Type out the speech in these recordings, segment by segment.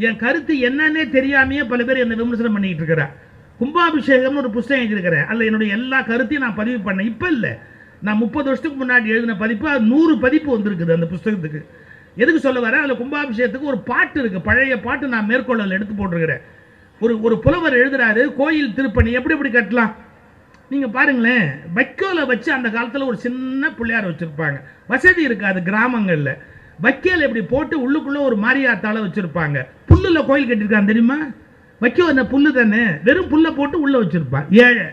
என் கருத்து என்னன்னே தெரியாமையே பல பேர் என்ன விமர்சனம் பண்ணிட்டு இருக்கிறேன். கும்பாபிஷேகம்னு ஒரு புஸ்தகம் எழுதியிருக்கிறேன். அதில் என்னுடைய எல்லா கருத்தையும் நான் பதிவு பண்ணேன். இப்போ இல்லை, நான் 30 வருஷத்துக்கு முன்னாடி எழுதின பதிப்பு, அது 100 பதிப்பு வந்திருக்குது அந்த புஸ்தகத்துக்கு. எதுக்கு சொல்ல வரேன், அதில் கும்பாபிஷேகத்துக்கு ஒரு பாட்டு இருக்குது, பழைய பாட்டு நான் மேற்கொள்ளல் எடுத்து போட்டிருக்கிறேன். ஒரு புலவர் எழுதுறாரு, கோயில் திருப்பணி எப்படி எப்படி கட்டலாம். நீங்கள் பாருங்களேன், வைக்கோலை வச்சு அந்த காலத்தில் ஒரு சின்ன பிள்ளையார் வச்சுருப்பாங்க. வசதி இருக்காது கிராமங்களில். வைக்கோல் எப்படி போட்டு உள்ளுக்குள்ளே ஒரு மாரியாத்தால வச்சுருப்பாங்க. புல்லில் கோயில் கட்டியிருக்காங்க தெரியுமா? வைக்கோல் என்ன புல்லு தானே, வெறும் புல்லை போட்டு உள்ளே வச்சுருப்பான் ஏழை.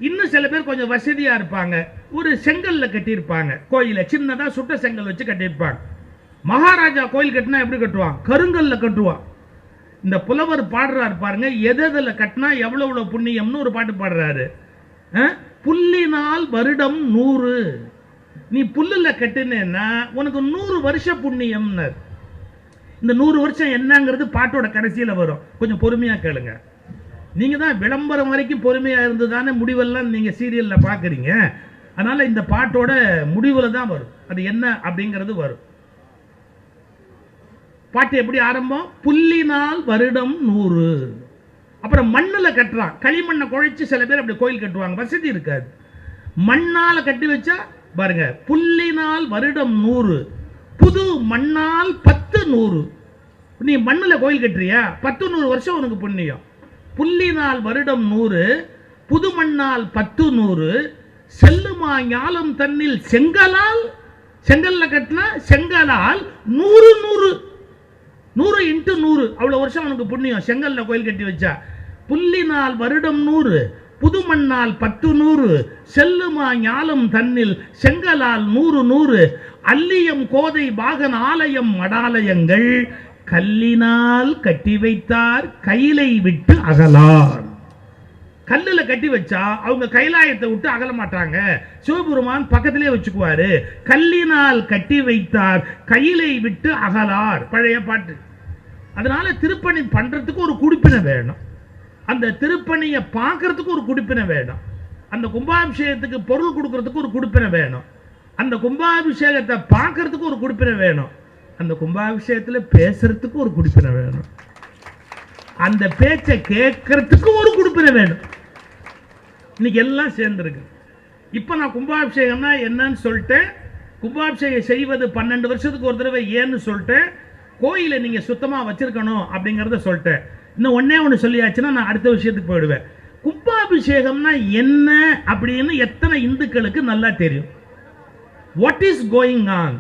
இன்னும் சில பேர் கொஞ்சம் வசதியாக இருப்பாங்க, ஒரு செங்கல்ல கட்டியிருப்பாங்க கோயிலை, சின்னதாக சுட்ட செங்கல் வச்சு கட்டியிருப்பாங்க. மகாராஜா கோயில் கட்டினா எப்படி கட்டுவான்? கருங்கல்ல கட்டுவான். இந்த புலவர் பாடுறாரு பாருங்க, எதில் கட்டினா எவ்வளோ புண்ணியம்னு ஒரு பாட்டு பாடுறாரு. புல்லினால் வருடம் 100, நீ புல்லில் கட்டினேன்னா உனக்கு 100 வருஷ புண்ணியம்னர். இந்த 100 வருஷம் என்னங்கிறது பாட்டோட கடைசியில் வரும், கொஞ்சம் பொறுமையாக கேளுங்க. நீங்கள் தான் விளம்பரம் வரைக்கும் பொறுமையாக இருந்து தானே முடிவெல்லாம் நீங்கள் சீரியலில் பார்க்குறீங்க. அதனால் இந்த பாட்டோட முடிவில் தான் வரும், அது என்ன அப்படிங்கிறது வரும். பாட்டு எப்படி ஆரம்பம்? புல்லினால் வருடம் 100. அப்புறம் மண்ணில் கட்டுறான், களிமண்ணை குழைச்சி சில பேர் அப்படி கோயில் கட்டுவாங்க, வசதி இருக்காது. மண்ணால் கட்டி வச்சா பாருங்க, புல்லினால் வருடம் 100, புது மண்ணால் 10 100. நீ மண்ணில் கோயில் கட்டுறியா, 10 100 வருஷம் உனக்கு புண்ணியம். புல்லினால் வருடம் 100, புது மண்ணால் 10 100, செல்லுமா ஞாலம் தன்னில் செங்கலால், செங்கல்ல கட்டினா செங்கலால் 100 100, 100 × 100, அவ்வளோ வருஷம் உனக்கு புண்ணியம் செங்கல்ல கோயில் கட்டி வச்சா. புல்லினால் வருடம் 100, புது மண்ணால் 10 100, செல்லுமா ஞாலம் தன்னில் செங்கலால் 100 100, அல்லியம் கோதை பாகன் ஆலயம் மடாலயங்கள் கல்லினால் கட்டி வைத்தார் கையிலை விட்டு அகலார். கல்லில் கட்டி வச்சா அவங்க கைலாயத்தை விட்டு அகல மாட்டாங்க, சிவபெருமான் பக்கத்திலே வச்சுக்குவாரு. கல்லினால் கட்டி வைத்தார் கையிலை விட்டு அகலார், பழைய பாட்டு. அதனால திருப்பணி பண்றதுக்கு ஒரு குடிப்பினை வேணும், அந்த திருப்பணியை பார்க்கறதுக்கு ஒரு குடிப்பினை வேணும், அந்த கும்பாபிஷேகத்துக்கு பொருள் கொடுக்கறதுக்கு ஒரு குடிப்பினை வேணும், அந்த கும்பாபிஷேகத்தை பார்க்கறதுக்கு ஒரு குடிப்பினை வேணும், அந்த கும்பாபிஷேகத்தில் பேசுறதுக்கு ஒரு குடிப்பினை வேணும், அந்த பேச்சை கேட்கறதுக்கு ஒரு குடிப்பினை வேணும். இன்னைக்கு எல்லாம் சேர்ந்துருக்கு. இப்போ நான் கும்பாபிஷேகம்னா என்னன்னு சொல்லிட்டேன், கும்பாபிஷேகம் செய்வது 12 வருஷத்துக்கு ஒரு தடவை ஏன்னு சொல்லிட்டேன், கோயிலை நீங்கள் சுத்தமாக வச்சிருக்கணும் அப்படிங்கிறத சொல்லிட்டேன். இன்னும் ஒன்று சொல்லியாச்சுன்னா நான் அடுத்த விஷயத்துக்கு போயிடுவேன். கும்பாபிஷேகம்னா என்ன அப்படின்னு எத்தனை இந்துக்களுக்கு நல்லா தெரியும்? What is going on?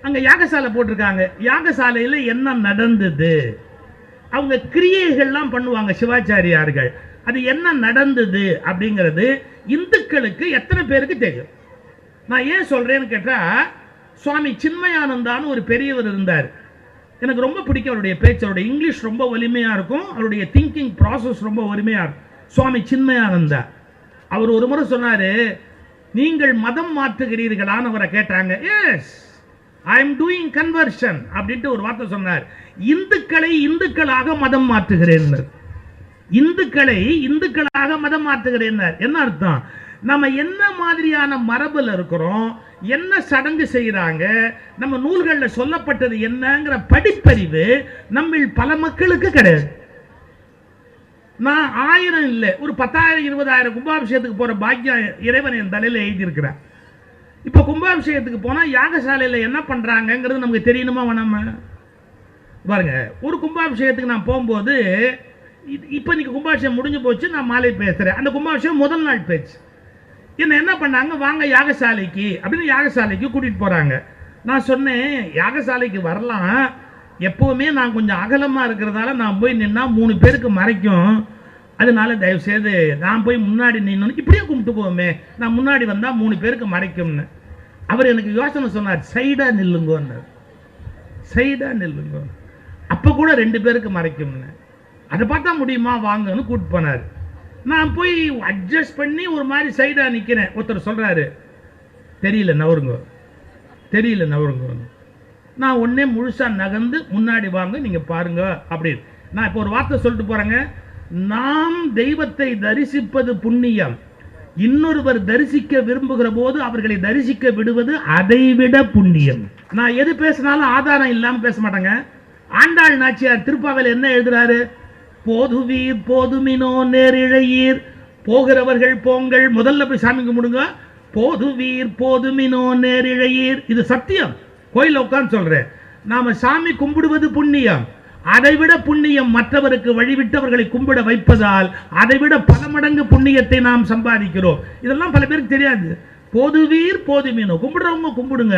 அங்கே யாகசாலை போட்டிருக்காங்க, யாகசாலையில் என்ன நடந்தது, அவங்க கிரியைகள்லாம் பண்ணுவாங்க சிவாச்சாரியார்கள், அது என்ன நடந்தது அப்படிங்கிறது இந்துக்களுக்கு எத்தனை பேருக்கு தெரியும்? நான் ஏன் சொல்றேன்னு கேட்டா, சுவாமி சின்மயானந்தான்னு ஒரு பெரியவர் இருந்தார், எனக்கு ரொம்ப பிடிக்கும் அவருடைய பேச்சு, அவருடைய இங்கிலீஷ் ரொம்ப வலிமையா இருக்கும், அவருடைய திங்கிங் ப்ராசஸ் ரொம்ப வலிமையா இருக்கும். சுவாமி சின்மயானந்தா அவர் ஒரு முறை சொன்னாரு, நீங்கள் மதம் மாற்றுகிறீர்களான்னு அவரை கேட்டாங்க. Yes, I am doing conversion அப்படின்ட்டு ஒரு வார்த்தை சொன்னார். இந்துக்களை இந்துக்களாக மதம் மாற்றுகிறேன், இந்துக்களை இந்துக்களாக மதம் மாற்றுகிறேன். என்ன அர்த்தம்? நம்ம என்ன மாதிரியான மரபில் இருக்கிறோம், என்ன சடங்கு செய்யறாங்க, நம்ம நூல்களில் சொல்லப்பட்டது என்னங்கிற படிப்பறிவு நம்ம பல மக்களுக்கு கிடையாது. நான் 1000 இல்லை, ஒரு 10,000 20,000 கும்பாபிஷேகத்துக்கு போற பாக்கியம் இறைவன் என் தலையில எழுதியிருக்கிறார். இப்ப கும்பாபிஷேகத்துக்கு போனா யாகசாலையில் என்ன பண்றாங்கிறது நமக்கு தெரியணுமா வேணாமா? பாருங்க, ஒரு கும்பாபிஷேகத்துக்கு நான் போகும்போது, இப்போ இன்னைக்கு கும்பாபிஷேகம் முடிஞ்சு போச்சு, நான் மாலை பேசுறேன், அந்த கும்பாபிஷேகம் முதல் நாள் பேச்சு. என்ன பண்ணாங்க, வாங்க யாகசாலைக்கு அப்படின்னு யாகசாலைக்கு கூட்டிட்டு போறாங்க. நான் சொன்னேன், யாகசாலைக்கு வரலாம், எப்பவுமே நான் கொஞ்சம் அகலமா இருக்கிறதால நான் போய் நின்னா 3 பேருக்கு மறைக்கும், அதனால தயவு செய்து நான் போய் முன்னாடி நின்று இப்படியே கும்பிட்டு போவோமே, நான் முன்னாடி வந்தா 3 பேருக்கு மறைக்கும்னு. அவர் எனக்கு யோசனை சொன்னார், சைடா நில்லுங்கன்னு, சைடா நில்லுங்க, அப்ப கூட 2 பேருக்கு மறைக்கும்னு. அதை பார்த்தா முடியுமா, வாங்கன்னு கூப்பிட்டு போனார். நான் போய் அட்ஜஸ்ட் பண்ணி ஒரு மாதிரி சைடா நிக்கிறேன். ஒருத்தர் சொல்றாரு, தெரியல நவருங்க, தெரியல நவருங்க. நான் உடனே முழுசா நகர்ந்து முன்னாடி வாங்க, நீங்க பாருங்க அப்படின்னு. நான் இப்போ ஒரு வார்த்தை சொல்லிட்டு போறேங்க, நாம் தெய்வத்தை தரிசிப்பது புண்ணியம், இன்னொருவர் தரிசிக்க விரும்புகிற போது அவர்களை தரிசிக்க விடுவது அதைவிட புண்ணியம். நான் எது பேசினாலும் ஆதாரம் இல்லாம பேச மாட்டேங்க, ஆண்டாள் நாச்சியார் திருப்பாவையில் என்ன எழுதுறாரு? போதுவீர் போதுமினோ நேரிழையீர், போகிறவர்கள் போங்கள், முதல்ல போய் சாமி கும்பிடுங்க. போதுவீர் போதுமினோ நேரிழையீர், இது சத்தியம். கோயில உட்கார்ந்து சொல்றேன். நாம சாமி கும்பிடுவது புண்ணியம். அதைவிட புண்ணியம் மற்றவருக்கு வழிவிட்டவர்களை கும்பிட வைப்பதால் அதைவிட பல மடங்கு புண்ணியத்தை நாம் சம்பாதிக்கிறோம். இதெல்லாம் பல பேருக்கு தெரியாது. போதுவீர் போதுமீனோ, கும்பிடுறவங்க கும்பிடுங்க.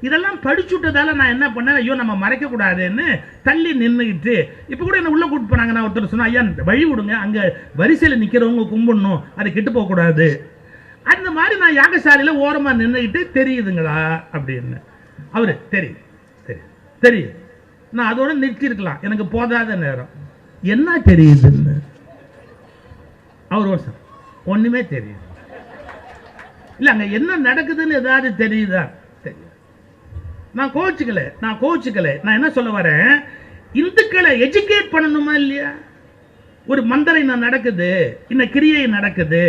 இதெல்லாம் படிச்சுட்டதால நான் என்ன பண்ணேன், ஐயோ நம்ம மறைக்க கூடாதுன்னு தள்ளி நின்றுக்கிட்டு, இப்போ கூட என்ன உள்ள கூட்டு போனாங்க. நான் ஒருத்தர் சொன்னா, ஐயா வழி விடுங்க, அங்க வரிசையில் நிக்கிறவங்க கும்பிடணும், அது கெட்டு போக கூடாது. அந்த மாதிரி நான் யாகசாலையில ஓரமா நின்றுக்கிட்டு, தெரியுதுங்களா அப்படின்னு. அவரு தெரியும் தெரியும் தெரியும். நான் அதோட நிறுத்தி இருக்கலாம், எனக்கு போதாத நேரம். என்ன தெரியுதுன்னு அவர் வருஷம் ஒண்ணுமே தெரியுது இல்ல, அங்க என்ன நடக்குதுன்னு ஏதாவது தெரியுதா? தெரியும். நான் கோச்சுக்கல. நான் என்ன சொல்ல வரேன், இந்துக்களை எஜுகேட் பண்ணணுமா இல்லையா? ஒரு மந்திரம் நடக்குது, இந்த கிரியை நடக்குது,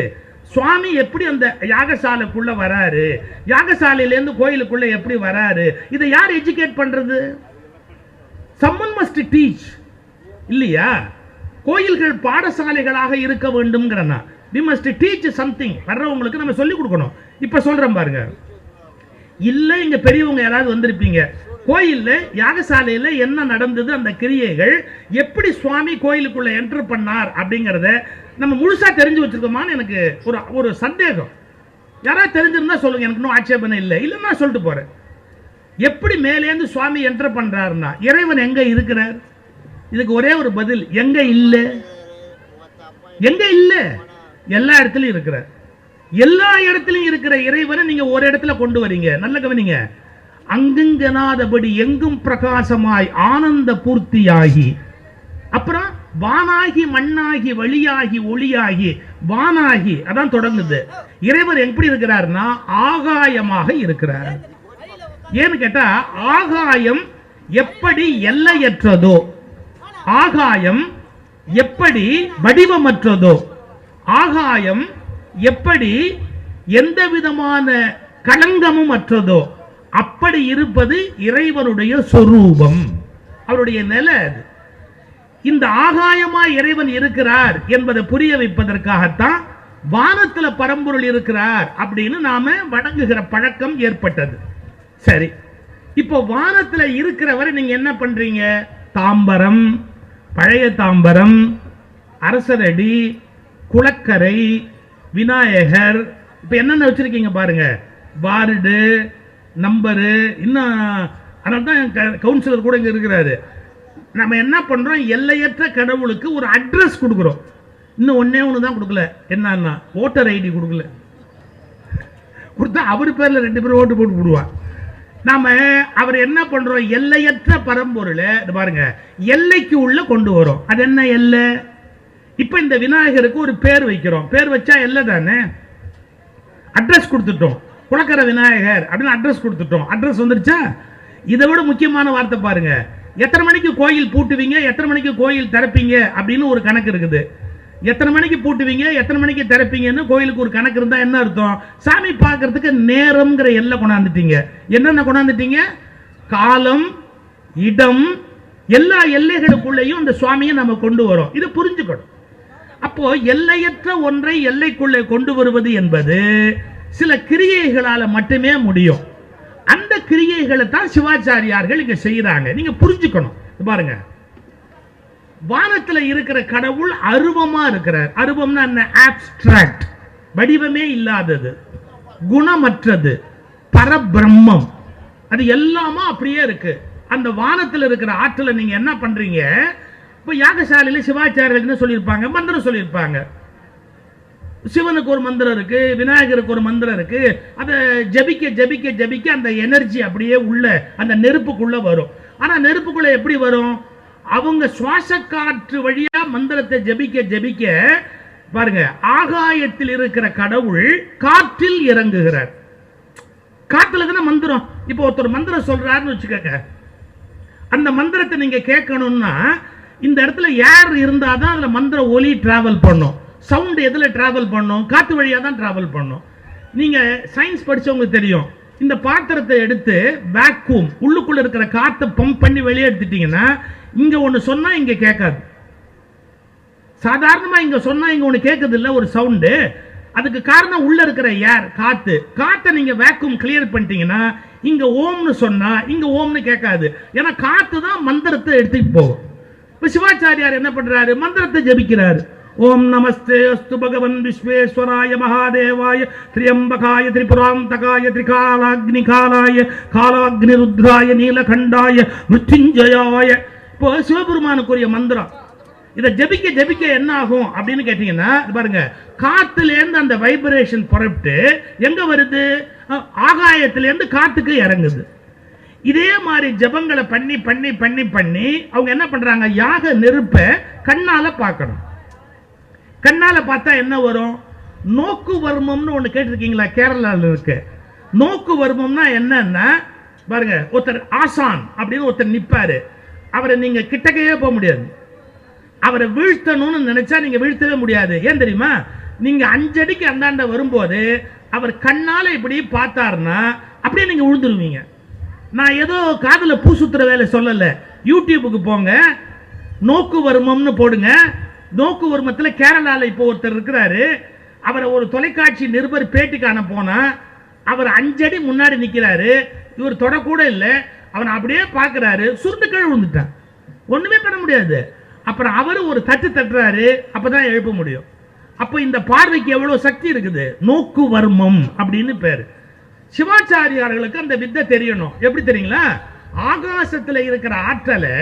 சுவாமி எப்படி அந்த யாகசாலைக்குள்ள வராரு, யாகசாலையிலேருந்து கோயிலுக்குள்ள எப்படி வராரு, இதை யார் எஜுகேட் பண்றது? someone must teach இல்லையா? கோயில்கள் பாடசாலைகளாக இருக்க வேண்டும்ங்கறனா, we must teach something. வர்றவங்களுக்கு நம்ம சொல்லி கொடுக்கணும். இப்ப சொல்றேன் பாருங்க. இல்ல இங்க பெரியவங்க யாராவது வந்திருப்பீங்க, கோயில்ல யாகசாலையில என்ன நடந்தது, அந்த கிரியைகள் எப்படி சுவாமி கோயிலுக்குள்ள என்டர் பண்ணார் அப்படிங்கறத நம்ம முழுசா தெரிஞ்சு வச்சிருக்கோமான்னு எனக்கு ஒரு சந்தேகம். யாராவது தெரிஞ்சிருந்தா சொல்லுங்க, எனக்கு இன்னும் ஆட்சேபனை இல்லை. இல்லைன்னா சொல்லிட்டு போறேன். எப்படி மேலேந்து சுவாமி என்டர் பண்றாருன்னா, இறைவன் எங்க இருக்கிறார்? இதுக்கு ஒரே ஒரு பதில், எங்க இல்ல. எங்க இல்ல? எல்லா இடத்துலயும் இருக்கிறார். எல்லா இடத்துலயும் இருக்கிற இறைவனை நீங்க ஒரு இடத்துல கொண்டு வரீங்க. நல்ல கவனிங்க. அங்குங்கனாதபடி எங்கும் பிரகாசமாய் ஆனந்த பூர்த்தியாகி, அப்புறம் வானாகி மண்ணாகி வழியாகி ஒளியாகி வானாகி, அதான் தொடங்குது. இறைவர் எப்படி இருக்கிறார்னா ஆகாயமாக இருக்கிறார். ஏன்னு கேட்டா, ஆகாயம் எப்படி எல்லையற்றதோ, ஆகாயம் எப்படி வடிவமற்றதோ, ஆகாயம் எப்படி எந்த விதமான களங்கமும் அற்றதோ, அப்படி இருப்பது இறைவனுடைய சொரூபம், அவருடைய நிலை. இந்த ஆகாயமா இறைவன் இருக்கிறார் என்பதை புரிய வைப்பதற்காகத்தான் வானத்துல பரம்பொருள் இருக்கிறார் அப்படின்னு நாம வணங்குகிற பழக்கம் ஏற்பட்டது. சரி, இப்போ வானத்துல இருக்கிறவரை நீங்க என்ன பண்றீங்க? தாம்பரம், பழைய தாம்பரம், அரசரடி, குளக்கரை, விநாயகர், இப்ப என்னென்ன வச்சிருக்கீங்க பாருங்க, வார்டு நம்பரு, இன்னும் அதனால்தான் கவுன்சிலர் கூட இங்க இருக்கிறாரு. நம்ம என்ன பண்றோம், எல்லையற்ற கடவுளுக்கு ஒரு அட்ரஸ் கொடுக்கிறோம். இன்னும் ஒண்ணு தான் கொடுக்கல, என்னன்னா ஓட்டர் ஐடி கொடுக்கல. கொடுத்தா அவர் பேர்ல 2 பேரும் ஓட்டு போட்டு போடுவான். நாம அவர் என்ன பண்றோம், எல்லையற்ற பரம்பொருளை பாருங்க எல்லைக்கு உள்ள கொண்டு வரோம். அது என்ன எல்லை? இப்ப இந்த விநாயகருக்கு ஒரு பேர் வைக்கிறோம். பேர் வச்சா எல்லை தானே. அட்ரஸ் கொடுத்துட்டோம், குளக்கர விநாயகர் அப்படின்னு அட்ரஸ் கொடுத்துட்டோம். அட்ரஸ் வந்துருச்சா? இதை விட முக்கியமான வார்த்தை பாருங்க, எத்தனை மணிக்கு கோயில் பூட்டுவீங்க, எத்தனை மணிக்கு கோயில் திறப்பீங்க அப்படின்னு ஒரு கணக்கு இருக்குது. எத்தனை மணிக்கு பூட்டுவீங்க, எத்தனை மணிக்கு திறப்பீங்கன்னு கோயிலுக்கு ஒரு கணக்கு இருந்தா என்ன அர்த்தம்? சாமி பார்க்கறதுக்கு நேரம்ங்கிற எல்லை கொண்டாந்துட்டீங்க. என்னென்ன கொண்டாந்துட்டீங்க? காலம், இடம், எல்லா எல்லைகளுக்குள்ளேயும் அந்த சுவாமியை நம்ம கொண்டு வரோம். இது புரிஞ்சுக்கணும். அப்போ எல்லையற்ற ஒன்றை எல்லைக்குள்ளே கொண்டு வருவது என்பது சில கிரியைகளால மட்டுமே முடியும். அந்த கிரியைகளை தான் சிவாச்சாரியார்கள் இங்க செய்யறாங்க. நீங்க புரிஞ்சுக்கணும். பாருங்க, வானத்துல இருக்கிற கடவுள் அருவமா இருக்கிறார். அருவம்னா என்ன? ஆப்ஸ்ட்ராக்ட், வடிவமே இல்லாதது, குணமற்றது, பரபிரம்மம். அது எல்லாமா அப்படியே இருக்கு. அந்த வானத்துல இருக்கிற ஆற்றலை நீங்க என்ன பண்றீங்க? இப்ப யாகசாலையில சிவாச்சாரியர்கள் என்ன சொல்லியிருப்பாங்க? மந்திரம் சொல்லியிருப்பாங்க. சிவனுக்கு ஒரு மந்திரம் இருக்கு, விநாயகருக்கு ஒரு மந்திரம் இருக்கு. அதை ஜபிக்க ஜபிக்க ஜபிக்க அந்த எனர்ஜி அப்படியே உள்ள அந்த நெருப்புக்குள்ள வரும். ஆனா நெருப்புக்குள்ள எப்படி வரும்? அவங்க சுவாச காற்று வழியா மந்திரத்தை ஜபிக்க ஜபிக்க பாருங்க, ஆகாயத்தில் இருக்கிற கடவுள் காற்றில் இறங்குகிறார். காத்துல தானே மந்திரம். இப்போ ஒருத்தர் மந்திரம் சொல்றாருன்னு வச்சுக்கோங்க, அந்த மந்திரத்தை நீங்க கேட்கணும்னா இந்த இடத்துல ஏர் இருந்தாதான் அதுல மந்திர ஒலி டிராவல் பண்ணும். சவுண்ட் எதுல டிராவல் பண்ணும்? காத்து வழியா தான் டிராவல் பண்ணும். நீங்க சயின்ஸ் படிச்சவங்களுக்கு தெரியும், இந்த பாத்திரத்தை எடுத்து வேக்யூம் உள்ளுக்குள்ள இருக்கிற காற்றை பம்ப் பண்ணி வெளியே எடுத்துட்டீங்கன்னா இங்க ஒண்ணு சொன்னா இங்க கேட்காது. சாதாரணமா இங்க சொன்னா இங்க ஒண்ணு கேட்குது இல்ல ஒரு சவுண்டு. அதுக்கு காரணம் உள்ள இருக்கிற ஏர் காத்து. காத்தை நீங்க வேக்யூம் கிளியர் பண்ணிட்டீங்கன்னா இங்க ஓம்னு சொன்னா இங்க ஓம்னு கேட்காது. ஏன்னா காத்து தான் மந்திரத்தை எடுத்துட்டு போகும். இப்ப சிவாச்சாரியார் என்ன பண்றாரு? மந்திரத்தை ஜபிக்கிறாரு. ஓம் நமஸ்தே அஸ்து பகவன் விஸ்வேஸ்வராய மகாதேவாய திரியம்பகாய திரிபுராந்தகாய திரிகாலாக்னிகாலாய காலாக்னி ருத்ராய நீலகண்டாய மிருத்யுஞ்சயாய. இப்போ சிவபெருமானுக்குரிய மந்திரம். இதை ஜபிக்க ஜபிக்க என்ன ஆகும் அப்படின்னு கேட்டீங்கன்னா பாருங்க, காத்துல இருந்து அந்த வைப்ரேஷன் புறப்பட்டு எங்க வருது? ஆகாயத்துல இருந்து காத்துக்கு இறங்குது. இதே மாதிரி ஜபங்களை பண்ணி பண்ணி பண்ணி பண்ணி அவங்க என்ன பண்றாங்க? யாக நெருப்ப கண்ணால பார்க்கணும். கண்ணால பார்த்தா என்ன வரும்? நோக்கு வர்மம்னு ஒண்ணு கேட்டிருக்கீங்களா? கேரளால இருக்கு. நோக்கு வர்மம்னா என்னன்னா பாருங்க, ஒருத்தர் ஆசான் அப்படின்னு ஒருத்தர் நிப்பாரு. அவரை நீங்க கிட்டக்கையே போக முடியாது. அவரை வீழ்த்தணும்னு நினைச்சா நீங்க வீழ்த்தவே முடியாது. ஏன் தெரியுமா? நீங்க 5 அடிக்கு அந்தாண்ட வரும்போது அவர் கண்ணால இப்படி பார்த்தாருன்னா அப்படியே நீங்க விழுந்துருவீங்க. நான் ஏதோ காதுல பூ சுத்துற வேலை சொல்லல. யூடியூபுக்கு போங்க, நோக்கு வர்மம்னு போடுங்க. நோக்கு வர்மத்துல கேரளால இப்போ ஒருத்தர் இருக்கிறாரு. அவரை ஒரு தொலைக்காட்சி நிருபர் பேட்டி காண போனா அவர் 5 அடி முன்னாடி நிக்கிறாரு. இவர் தொடக்கூட இல்லை. அவனை அப்படியே பார்க்கிறாரு. சுருண்டு கீழே விழுந்துட்டான். ஒண்ணுமே பண்ண முடியாது. அப்புறம் அவரு ஒரு தட்டு தட்டுறாரு. அப்பதான் எழுப்ப முடியும். அப்ப இந்த பார்வைக்கு எவ்வளவு சக்தி இருக்குது. நோக்கு வர்மம் அப்படின்னு பேரு. சிவாச்சாரியார்களுக்கு அந்த வித்தை தெரியணும். எப்படி தெரியுங்களா? ஆகாசத்துல இருக்கிற ஆற்றலை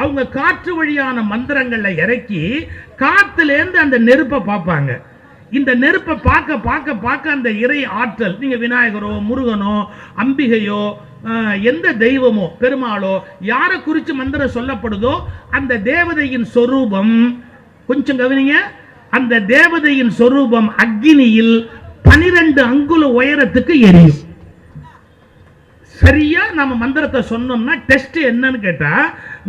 அவங்க காற்று வழியான மந்திரங்கள்ல இறக்கி காத்துல இருந்து அந்த நெருப்பை பார்ப்பாங்க. இந்த நெருப்பை பார்க்க பார்க்க பார்க்க அந்த இறை ஆற்றல், நீங்க விநாயகரோ முருகனோ அம்பிகையோ எந்த தெய்வமோ பெருமாளோ யாரை குறித்து மந்திரம் சொல்லப்படுதோ அந்த தேவதையின் சொரூபம், கொஞ்சம் கவனிங்க, அந்த தேவதையின் சொரூபம் அக்னியில் 12 அங்குல உயரத்துக்கு எரியும். சரியா நம்ம மந்திரத்தை சொன்னோம்னா டெஸ்ட் என்னன்னு கேட்டா,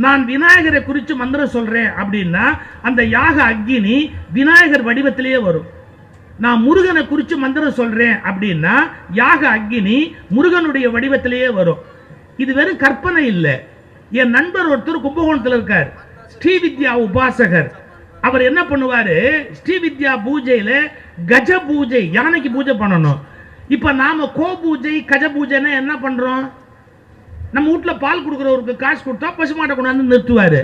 நான் விநாயகரை குறித்து மந்திரம் சொல்றேன் அப்படின்னா அந்த யாக அக்னி விநாயகர் வடிவத்திலேயே வரும். நான் முருகனை குறித்து மந்திரம் சொல்றேன் அப்படின்னா யாக அக்னி முருகனுடைய வடிவத்திலேயே வரும். இது வெறும் கற்பனை இல்லை. என் நண்பர் ஒருத்தர் கும்பகோணத்தில் இருக்கார், ஸ்ரீவித்யா உபாசகர். அவர் என்ன பண்ணுவாரு? ஸ்ரீவித்யா பூஜையில கஜ பூஜை, யானைக்கு பூஜை பண்ணணும். இப்ப நாம கோ பூஜை கஜ பூஜைன்னா என்ன பண்றோம்? நம்ம வீட்டுல பால் கொடுக்குறவருக்கு காசு கொடுத்தா பசுமாட்டை கொண்டாந்து நிறுத்துவாரு.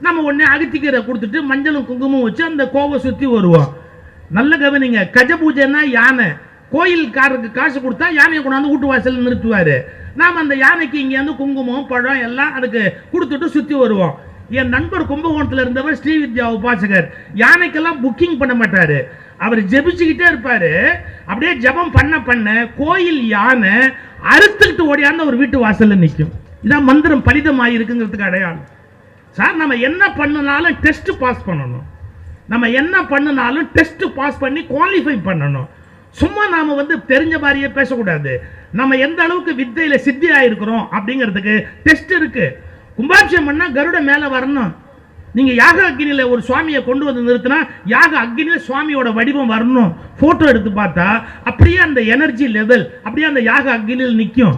நம்ம உடனே அகத்திக்கீரை கொடுத்துட்டு மஞ்சளும் குங்குமம் வச்சு அந்த கோவை சுத்தி வருவோம். நல்ல கவனிங்க, கஜ பூஜைன்னா யானை. கோயில்காரருக்கு காசு கொடுத்தா யானையை கொண்டாந்து வீட்டு வாசல் நிறுத்துவாரு. நாம அந்த யானைக்கு இங்க வந்து குங்குமம் பழம் எல்லாம் அதுக்கு கொடுத்துட்டு சுத்தி வருவோம். என் நண்பர் கும்பகோணத்தில் இருந்தவர் ஸ்ரீவித்யா உபாசகர். யானைக்கெல்லாம் புக்கிங் பண்ண மாட்டாரு. அவர் ஜெபிச்சுக்கிட்டே இருப்பாரு. அப்படியே ஜபம் பண்ண பண்ண கோயில் யானை அறுத்துக்கிட்டு ஓடியாந்து ஒரு வீட்டு வாசல்ல நிற்கும். இதான் மந்திரம் பலிதமாயி இருக்குங்கிறதுக்கு அடையாளம். சார், நம்ம என்ன பண்ணனாலும் டெஸ்ட் பாஸ் பண்ணணும். நம்ம என்ன பண்ணனாலும் டெஸ்ட் பாஸ் பண்ணி குவாலிஃபை பண்ணணும். சும்மா நாம வந்து தெரிஞ்ச மாதிரியே பேசக்கூடாது. நம்ம எந்த அளவுக்கு வித்தையில சித்தி ஆயிருக்கிறோம் அப்படிங்கிறதுக்கு டெஸ்ட் இருக்கு. கும்பாபிஷேகம் பண்ணா கருட மேல வரணும். நீங்க யாக அக்னியில ஒரு சுவாமியை கொண்டு வந்து நிறுத்தினா யாக அக்னியில சுவாமியோட வடிவம் வரணும். போட்டோ எடுத்து பார்த்தா அப்படியே அந்த எனர்ஜி லெவல் அப்படியே அந்த யாக அக்னியில் நிற்கும்.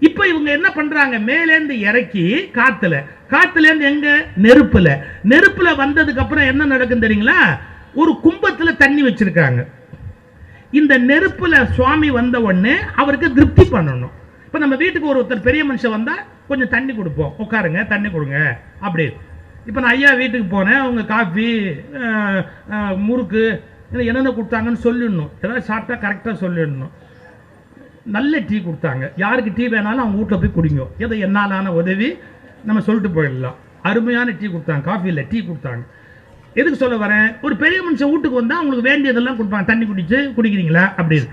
இப்ப இவங்க என்ன பண்றாங்க? மேலேந்து இறக்கி காத்துல, காத்துல இருந்து எங்க? நெருப்புல. நெருப்புல வந்ததுக்கு அப்புறம் என்ன நடக்கும் தெரியுங்களா? ஒரு கும்பத்துல தண்ணி வச்சிருக்காங்க. இந்த நெருப்புல சுவாமி வந்த உடனே அவருக்கு திருப்தி பண்ணணும். இப்ப நம்ம வீட்டுக்கு ஒருத்தர் பெரிய மனுஷன் வந்தா கொஞ்சம் தண்ணி கொடுப்போம், உட்காருங்க தண்ணி கொடுங்க அப்படி. இப்ப நான் ஐயா வீட்டுக்கு போனேன், அவங்க காஃபி முறுக்கு என்னென்ன கொடுத்தாங்கன்னு சொல்லிடணும். ஏதாவது சாப்பிட்டா கரெக்டா சொல்லிடணும். நல்ல டீ கொடுத்தாங்க. யாருக்கு டீ வேணாலும் அவங்க வீட்டில் போய் குடிங்க, ஏதோ என்னாலான உதவி நம்ம சொல்லிட்டு போயிடலாம். அருமையான டீ கொடுத்தாங்க, காஃபி இல்லை டீ கொடுத்தாங்க. எதுக்கு சொல்ல வரேன்? ஒரு பெரிய மனுஷன் வீட்டுக்கு வந்தால் அவங்களுக்கு வேண்டியதெல்லாம் கொடுப்பாங்க. தண்ணி குடிக்கிறீங்களா அப்படின்னு.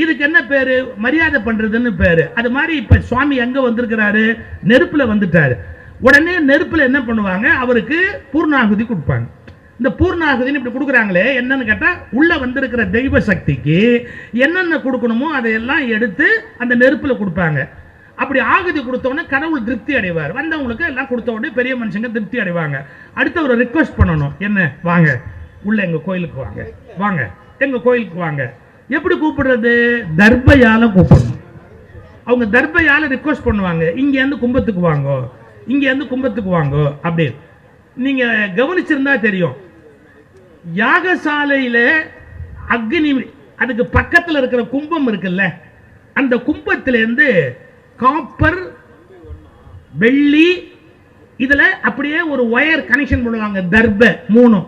இதுக்கு என்ன பேரு? மரியாதை பண்றதுன்னு பேரு. அது மாதிரி இப்ப சுவாமி எங்க வந்திருக்கிறாரு? நெருப்புல வந்துட்டாரு. உடனே நெருப்புல என்ன பண்ணுவாங்க? அவருக்கு பூர்ணாகுதி கொடுப்பாங்க. இந்த பூர்ணாகுதின்னு இப்படி கொடுக்குறாங்களே என்னன்னு கேட்டா, உள்ள வந்திருக்கிற தெய்வ சக்திக்கு என்னென்ன கொடுக்கணுமோ அதையெல்லாம் எடுத்து அந்த நெருப்புல கொடுப்பாங்க. அப்படி ஆகுதி கொடுத்தோடனே கடவுள் திருப்தி அடைவார். வந்தவங்களுக்கு எல்லாம் கொடுத்த உடனே பெரிய மனுஷங்க திருப்தி அடைவாங்க. அடுத்து ஒரு ரிக்வெஸ்ட் பண்ணணும். என்ன? வாங்க உள்ள எங்க கோயிலுக்கு வாங்க, வாங்க எங்க கோயிலுக்கு வாங்க. எப்படி கூப்பிடுறது? தர்பையால கூப்பிடணும். அவங்க தர்பையால ரிக்வஸ்ட் பண்ணுவாங்க, இங்க இருந்து கும்பத்துக்கு வாங்க, இங்க இருந்து கும்பத்துக்கு வாங்க அப்படி. நீங்க கவனிச்சிருந்தா தெரியும், யாகசாலையில அக்னி அதுக்கு பக்கத்தில் இருக்கிற கும்பம் இருக்குல்ல, அந்த கும்பத்திலிருந்து காப்பர், வெள்ளி, இதுல அப்படியே ஒரு ஒயர் கனெக்ஷன் பண்ணுவாங்க, தர்ப மூணும்.